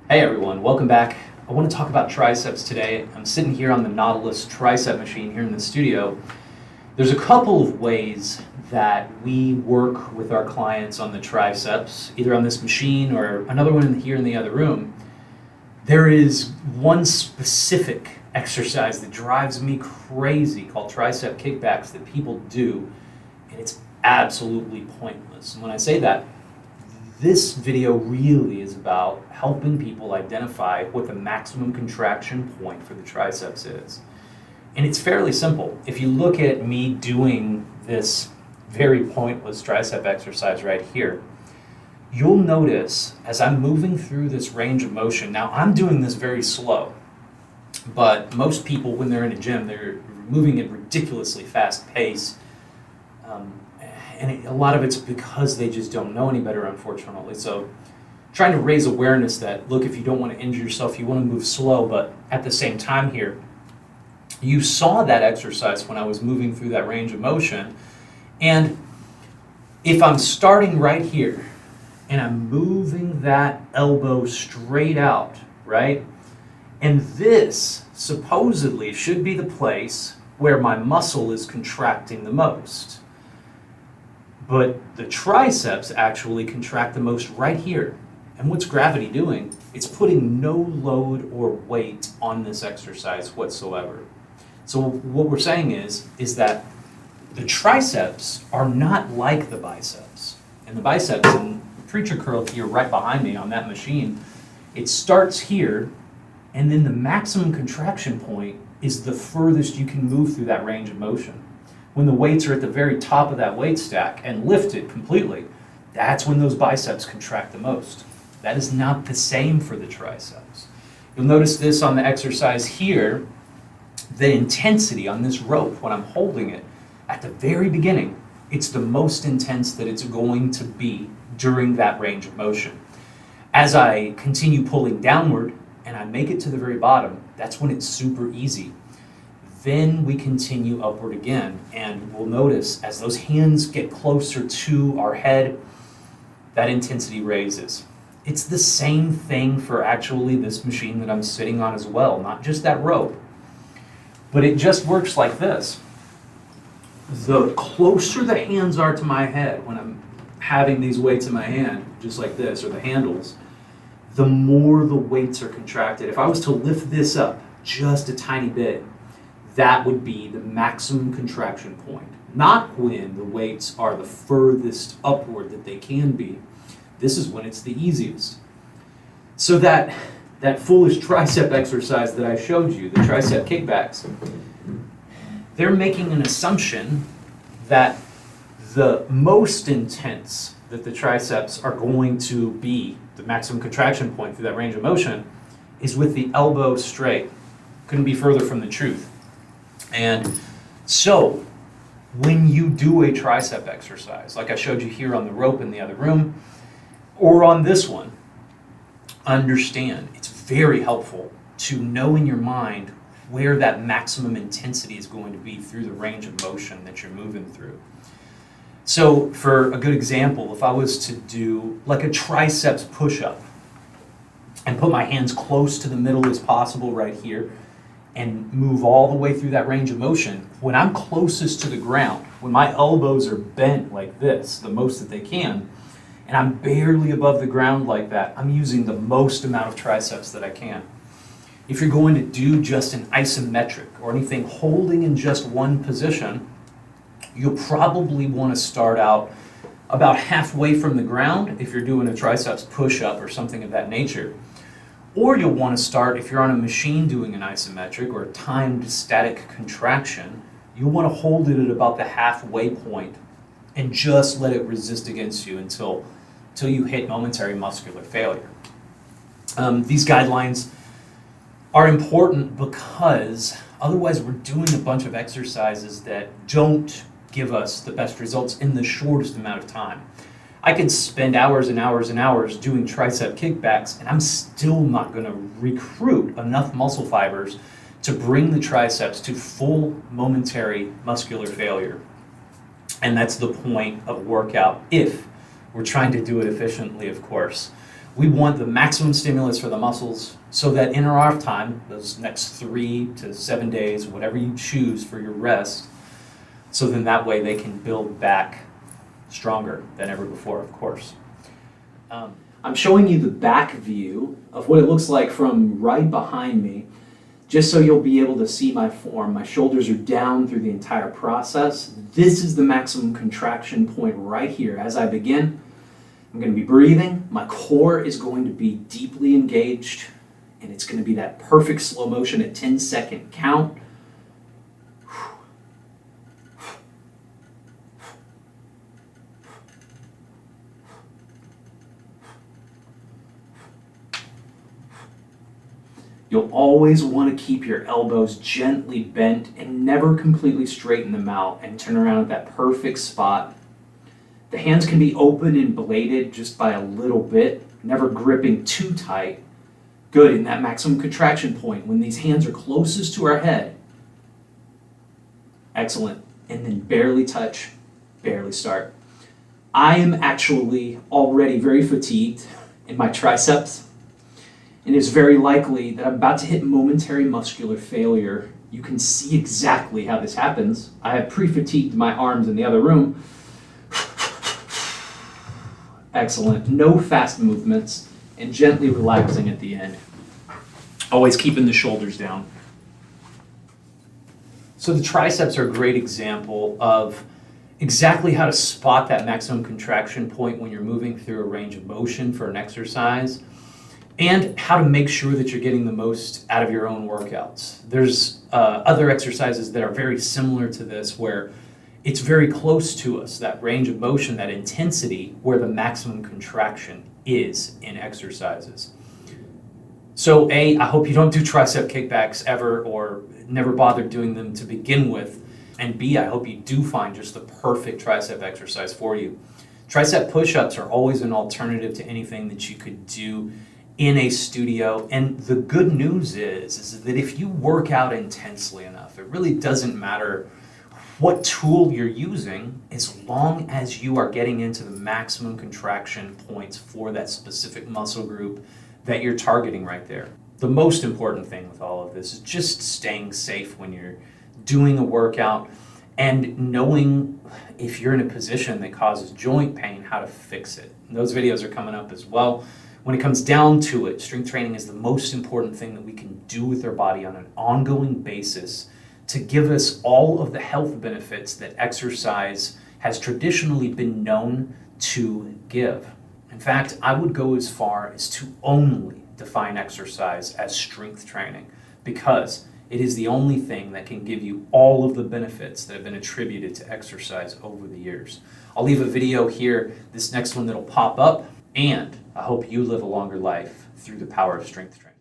Hey everyone, welcome back. I want to talk about triceps today. I'm sitting here on the Nautilus tricep machine here in the studio. There's a couple of ways that we work with our clients on the triceps, either on this machine or another one here in the other room. There is one specific exercise that drives me crazy called tricep kickbacks that people do, and it's absolutely pointless. And when I say that, this video really is about helping people identify what the maximum contraction point for the triceps is. And it's fairly simple. If you look at me doing this very pointless tricep exercise right here, you'll notice as I'm moving through this range of motion, now I'm doing this very slow, but most people when they're in a gym, they're moving at ridiculously fast pace. A lot of it's because they just don't know any better, unfortunately. So trying to raise awareness that, look, if you don't want to injure yourself, you want to move slow, but at the same time here, you saw that exercise when I was moving through that range of motion. And if I'm starting right here and I'm moving that elbow straight out, right? And this supposedly should be the place where my muscle is contracting the most. But the triceps actually contract the most right here. And what's gravity doing? It's putting no load or weight on this exercise whatsoever. So what we're saying is that the triceps are not like the biceps. And the biceps, and the preacher curl here right behind me on that machine, it starts here, and then the maximum contraction point is the furthest you can move through that range of motion. When the weights are at the very top of that weight stack and lifted completely, that's when those biceps contract the most. That is not the same for the triceps. You'll notice this on the exercise here, the intensity on this rope when I'm holding it. At the very beginning, it's the most intense that it's going to be during that range of motion. As I continue pulling downward and I make it to the very bottom, that's when it's super easy. Then we continue upward again, and we'll notice as those hands get closer to our head, that intensity raises. It's the same thing for actually this machine that I'm sitting on as well, not just that rope, but it just works like this. The closer the hands are to my head when I'm having these weights in my hand, just like this, or the handles, the more the weights are contracted. If I was to lift this up just a tiny bit, that would be the maximum contraction point. Not when the weights are the furthest upward that they can be. This is when it's the easiest. So that foolish tricep exercise that I showed you, the tricep kickbacks, they're making an assumption that the most intense that the triceps are going to be, the maximum contraction point through that range of motion, is with the elbow straight. Couldn't be further from the truth. And so when you do a tricep exercise, like I showed you here on the rope in the other room, or on this one, understand it's very helpful to know in your mind where that maximum intensity is going to be through the range of motion that you're moving through. So for a good example, if I was to do like a triceps push-up and put my hands close to the middle as possible right here, and move all the way through that range of motion, when I'm closest to the ground, when my elbows are bent like this, the most that they can, and I'm barely above the ground like that, I'm using the most amount of triceps that I can. If you're going to do just an isometric or anything holding in just one position, you'll probably want to start out about halfway from the ground if you're doing a triceps push-up or something of that nature. Or you'll want to start, if you're on a machine doing an isometric or a timed static contraction, you'll want to hold it at about the halfway point and just let it resist against you until you hit momentary muscular failure. These guidelines are important because otherwise we're doing a bunch of exercises that don't give us the best results in the shortest amount of time. I could spend hours and hours and hours doing tricep kickbacks, and I'm still not going to recruit enough muscle fibers to bring the triceps to full momentary muscular failure. And that's the point of workout if we're trying to do it efficiently, of course. We want the maximum stimulus for the muscles so that in our off time, those next 3 to 7 days, whatever you choose for your rest, so then that way they can build back stronger than ever before, of course. I'm showing you the back view of what it looks like from right behind me, just so you'll be able to see my form. My shoulders are down through the entire process. This is the maximum contraction point right here. As I begin, I'm going to be breathing. My core is going to be deeply engaged, and it's going to be that perfect slow motion at 10-second count. You'll always want to keep your elbows gently bent and never completely straighten them out, and turn around at that perfect spot. The hands can be open and bladed just by a little bit, never gripping too tight. Good, in that maximum contraction point, when these hands are closest to our head. Excellent. And then barely touch, barely start. I am actually already very fatigued in my triceps. And it's very likely that I'm about to hit momentary muscular failure. You can see exactly how this happens. I have pre-fatigued my arms in the other room. Excellent. No fast movements, and gently relaxing at the end. Always keeping the shoulders down. So the triceps are a great example of exactly how to spot that maximum contraction point when you're moving through a range of motion for an exercise, and how to make sure that you're getting the most out of your own workouts. There's other exercises that are very similar to this, where it's very close to us, that range of motion, that intensity, where the maximum contraction is in exercises. So A, I hope you don't do tricep kickbacks ever, or never bothered doing them to begin with. And B, I hope you do find just the perfect tricep exercise for you. Tricep push-ups are always an alternative to anything that you could do in a studio. And the good news is that if you work out intensely enough, it really doesn't matter what tool you're using, as long as you are getting into the maximum contraction points for that specific muscle group that you're targeting right there. The most important thing with all of this is just staying safe when you're doing a workout, and knowing if you're in a position that causes joint pain, how to fix it. And those videos are coming up as well. When it comes down to it, strength training is the most important thing that we can do with our body on an ongoing basis to give us all of the health benefits that exercise has traditionally been known to give. In fact, I would go as far as to only define exercise as strength training, because it is the only thing that can give you all of the benefits that have been attributed to exercise over the years. I'll leave a video here, this next one that'll pop up, and I hope you live a longer life through the power of strength training.